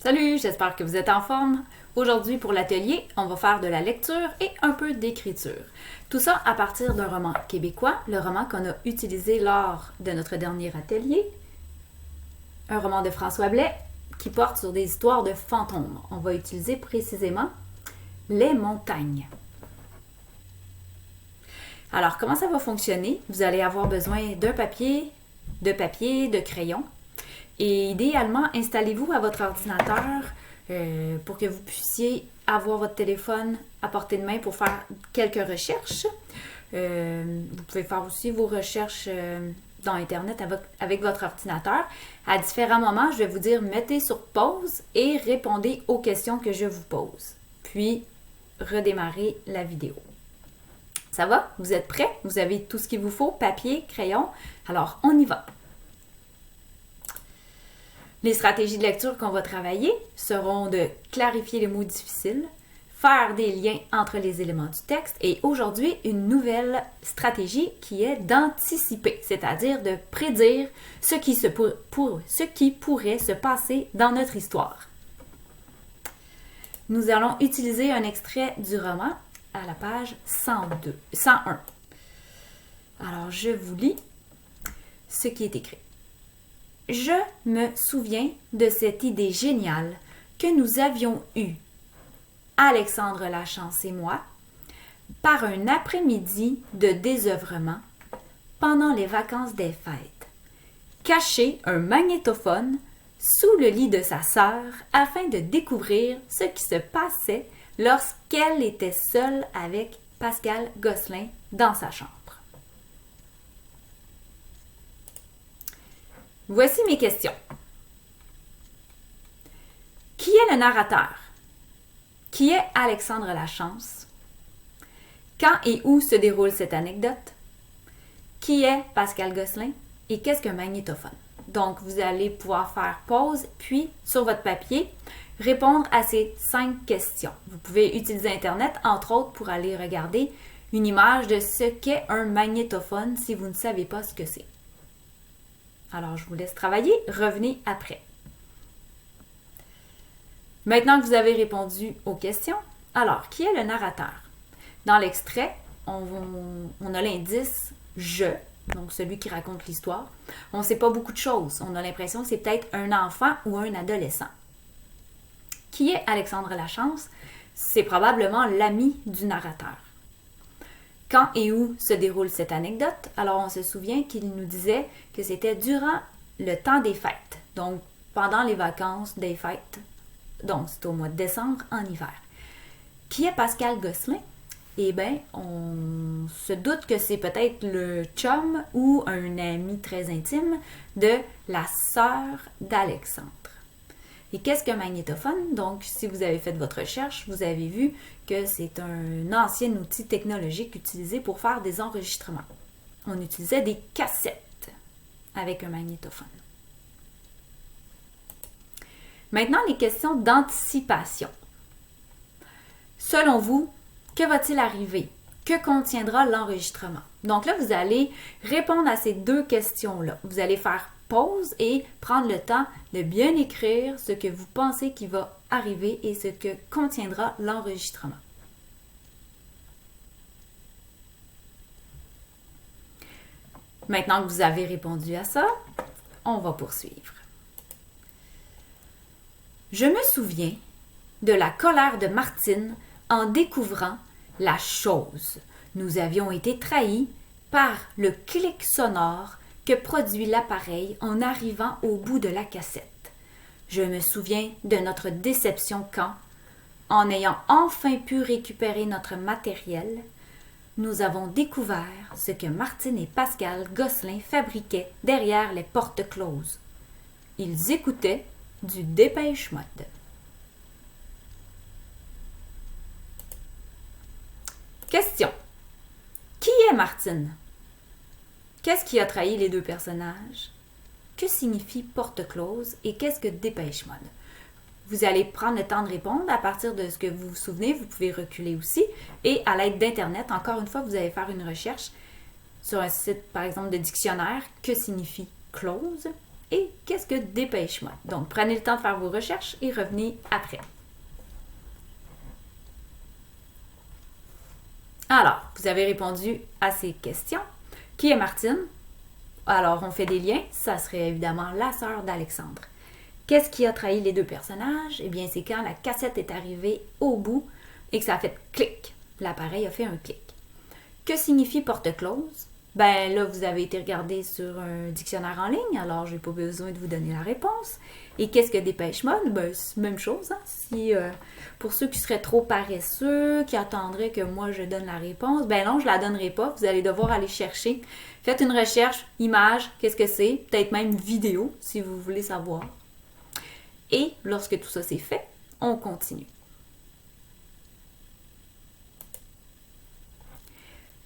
Salut, j'espère que vous êtes en forme. Aujourd'hui, pour l'atelier, on va faire de la lecture et un peu d'écriture. Tout ça à partir d'un roman québécois, le roman qu'on a utilisé lors de notre dernier atelier. Un roman de François Blais qui porte sur des histoires de fantômes. On va utiliser précisément Les Montagnes. Alors, comment ça va fonctionner? Vous allez avoir besoin d'un papier, de crayon. Et idéalement, installez-vous à votre ordinateur pour que vous puissiez avoir votre téléphone à portée de main pour faire quelques recherches. Vous pouvez faire aussi vos recherches dans Internet avec votre ordinateur. À différents moments, je vais vous dire mettez sur pause et répondez aux questions que je vous pose. Puis, redémarrez la vidéo. Ça va? Vous êtes prêts? Vous avez tout ce qu'il vous faut, papier, crayon. Alors, on y va. Les stratégies de lecture qu'on va travailler seront de clarifier les mots difficiles, faire des liens entre les éléments du texte et aujourd'hui, une nouvelle stratégie qui est d'anticiper, c'est-à-dire de prédire ce qui pourrait se passer dans notre histoire. Nous allons utiliser un extrait du roman à la page 101. Alors, je vous lis ce qui est écrit. Je me souviens de cette idée géniale que nous avions eue, Alexandre Lachance et moi, par un après-midi de désœuvrement pendant les vacances des fêtes. Cacher un magnétophone sous le lit de sa sœur afin de découvrir ce qui se passait lorsqu'elle était seule avec Pascal Gosselin dans sa chambre. Voici mes questions. Qui est le narrateur? Qui est Alexandre Lachance? Quand et où se déroule cette anecdote? Qui est Pascal Gosselin? Et qu'est-ce qu'un magnétophone? Donc, vous allez pouvoir faire pause, puis sur votre papier, répondre à ces 5 questions. Vous pouvez utiliser Internet, entre autres, pour aller regarder une image de ce qu'est un magnétophone si vous ne savez pas ce que c'est. Alors, je vous laisse travailler. Revenez après. Maintenant que vous avez répondu aux questions, alors, qui est le narrateur? Dans l'extrait, on a l'indice « je », donc celui qui raconte l'histoire. On ne sait pas beaucoup de choses. On a l'impression que c'est peut-être un enfant ou un adolescent. Qui est Alexandre Lachance? C'est probablement l'ami du narrateur. Quand et où se déroule cette anecdote? Alors, on se souvient qu'il nous disait que c'était durant le temps des fêtes, donc pendant les vacances des fêtes, donc c'est au mois de décembre en hiver. Qui est Pascal Gosselin? Eh bien, on se doute que c'est peut-être le chum ou un ami très intime de la sœur d'Alexandre. Et qu'est-ce qu'un magnétophone? Donc, si vous avez fait votre recherche, vous avez vu que c'est un ancien outil technologique utilisé pour faire des enregistrements. On utilisait des cassettes avec un magnétophone. Maintenant, les questions d'anticipation. Selon vous, que va-t-il arriver? Que contiendra l'enregistrement? Donc là, vous allez répondre à ces 2 questions-là. Vous allez faire pause et prendre le temps de bien écrire ce que vous pensez qui va arriver et ce que contiendra l'enregistrement. Maintenant que vous avez répondu à ça, on va poursuivre. Je me souviens de la colère de Martine en découvrant la chose. Nous avions été trahis par le clic sonore que produit l'appareil en arrivant au bout de la cassette. Je me souviens de notre déception quand, en ayant enfin pu récupérer notre matériel, nous avons découvert ce que Martine et Pascal Gosselin fabriquaient derrière les portes closes. Ils écoutaient du Dépêche Mode. Question. Qui est Martine? Qu'est-ce qui a trahi les 2 personnages? Que signifie porte close et qu'est-ce que Dépêche Mode? Vous allez prendre le temps de répondre à partir de ce que vous vous souvenez. Vous pouvez reculer aussi. Et à l'aide d'Internet, encore une fois, vous allez faire une recherche sur un site, par exemple, de dictionnaire. Que signifie close? et qu'est-ce que dépêche-mode. Donc, prenez le temps de faire vos recherches et revenez après. Alors, vous avez répondu à ces questions. Qui est Martine? Alors, on fait des liens. Ça serait évidemment la sœur d'Alexandre. Qu'est-ce qui a trahi les deux personnages? Eh bien, c'est quand la cassette est arrivée au bout et que ça a fait clic. L'appareil a fait un clic. Que signifie porte close? Ben là, vous avez été regarder sur un dictionnaire en ligne, alors je n'ai pas besoin de vous donner la réponse. Et qu'est-ce que dépêche-mode? Ben, c'est la même chose. Hein? Si, pour ceux qui seraient trop paresseux, qui attendraient que moi je donne la réponse, ben non, je ne la donnerai pas. Vous allez devoir aller chercher. Faites une recherche, image, qu'est-ce que c'est? Peut-être même vidéo, si vous voulez savoir. Et lorsque tout ça c'est fait, on continue.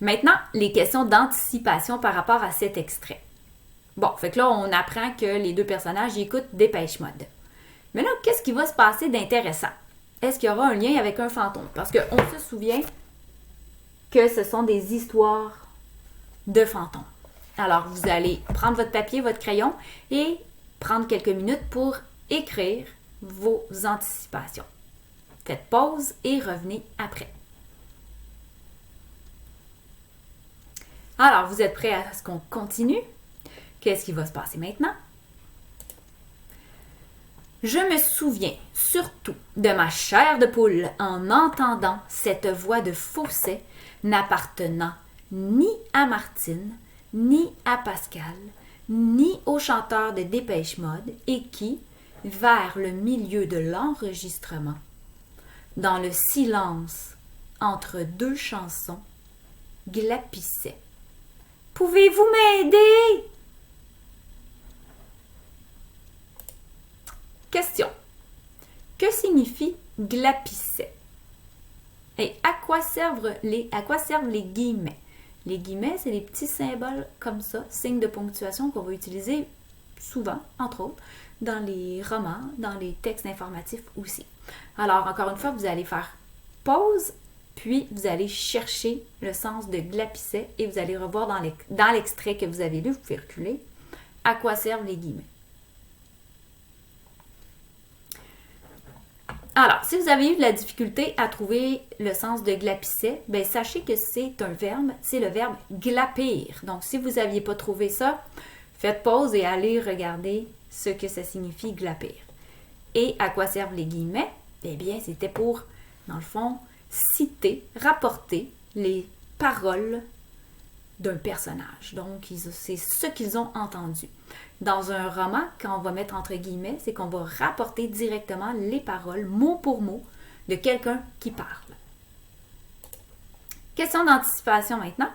Maintenant, les questions d'anticipation par rapport à cet extrait. Bon, fait que là, on apprend que les deux personnages écoutent dépêche-mode. Mais là, qu'est-ce qui va se passer d'intéressant? Est-ce qu'il y aura un lien avec un fantôme? Parce qu'on se souvient que ce sont des histoires de fantômes. Alors, vous allez prendre votre papier, votre crayon et prendre quelques minutes pour écrire vos anticipations. Faites pause et revenez après. Alors, vous êtes prêts à ce qu'on continue? Qu'est-ce qui va se passer maintenant? Je me souviens surtout de ma chair de poule en entendant cette voix de fausset n'appartenant ni à Martine, ni à Pascal, ni au chanteur de dépêche-mode et qui, vers le milieu de l'enregistrement, dans le silence entre deux chansons, glapissait. Pouvez-vous m'aider? Question. Que signifie glapissait? Et à quoi servent les guillemets? Les guillemets, c'est des petits symboles comme ça, signes de ponctuation qu'on va utiliser souvent, entre autres, dans les romans, dans les textes informatifs aussi. Alors, encore une fois, vous allez faire pause, puis vous allez chercher le sens de glapissait et vous allez revoir dans l'extrait que vous avez lu, vous pouvez reculer, à quoi servent les guillemets. Alors, si vous avez eu de la difficulté à trouver le sens de glapissait, bien, sachez que c'est un verbe, c'est le verbe glapir. Donc, si vous n'aviez pas trouvé ça, faites pause et allez regarder ce que ça signifie glapir. Et à quoi servent les guillemets? Eh bien, c'était pour, dans le fond, citer, rapporter les paroles d'un personnage. Donc, c'est ce qu'ils ont entendu. Dans un roman, quand on va mettre entre guillemets, c'est qu'on va rapporter directement les paroles, mot pour mot, de quelqu'un qui parle. Question d'anticipation maintenant.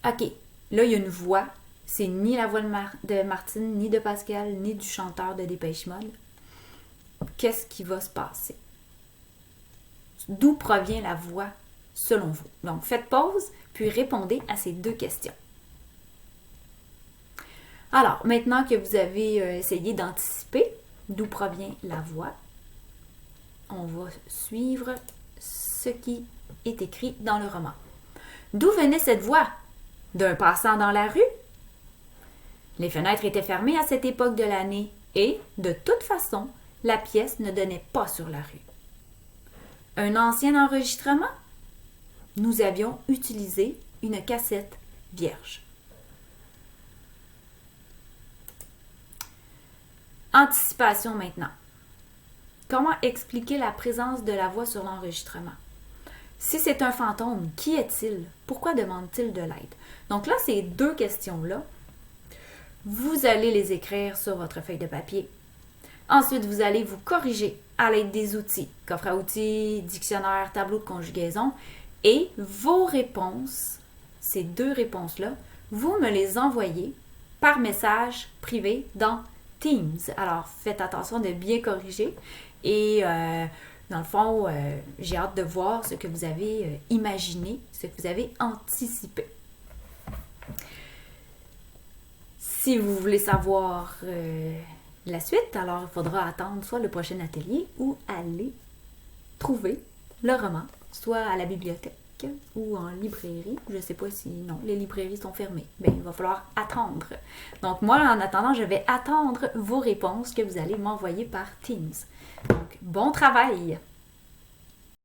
OK, là, il y a une voix. C'est ni la voix de Martine, ni de Pascal, ni du chanteur de dépêche-mode. Qu'est-ce qui va se passer? D'où provient la voix selon vous? Donc, faites pause, puis répondez à ces deux questions. Alors, maintenant que vous avez essayé d'anticiper d'où provient la voix, on va suivre ce qui est écrit dans le roman. D'où venait cette voix? D'un passant dans la rue? Les fenêtres étaient fermées à cette époque de l'année et, de toute façon, la pièce ne donnait pas sur la rue. Un ancien enregistrement? Nous avions utilisé une cassette vierge. Anticipation maintenant. Comment expliquer la présence de la voix sur l'enregistrement? Si c'est un fantôme, qui est-il? Pourquoi demande-t-il de l'aide? Donc là, ces deux questions-là, vous allez les écrire sur votre feuille de papier. Ensuite, vous allez vous corriger à l'aide des outils, coffre à outils, dictionnaire, tableau de conjugaison, et vos réponses, ces deux réponses-là, vous me les envoyez par message privé dans Teams. Alors, faites attention de bien corriger et dans le fond, j'ai hâte de voir ce que vous avez imaginé, ce que vous avez anticipé. Si vous voulez savoir la suite, alors il faudra attendre soit le prochain atelier ou aller trouver le roman, soit à la bibliothèque bibliothèque ou en librairie. Je ne sais pas si... Non, les librairies sont fermées. Bien, il va falloir attendre. Donc, moi, en attendant, je vais attendre vos réponses que vous allez m'envoyer par Teams. Donc, bon travail!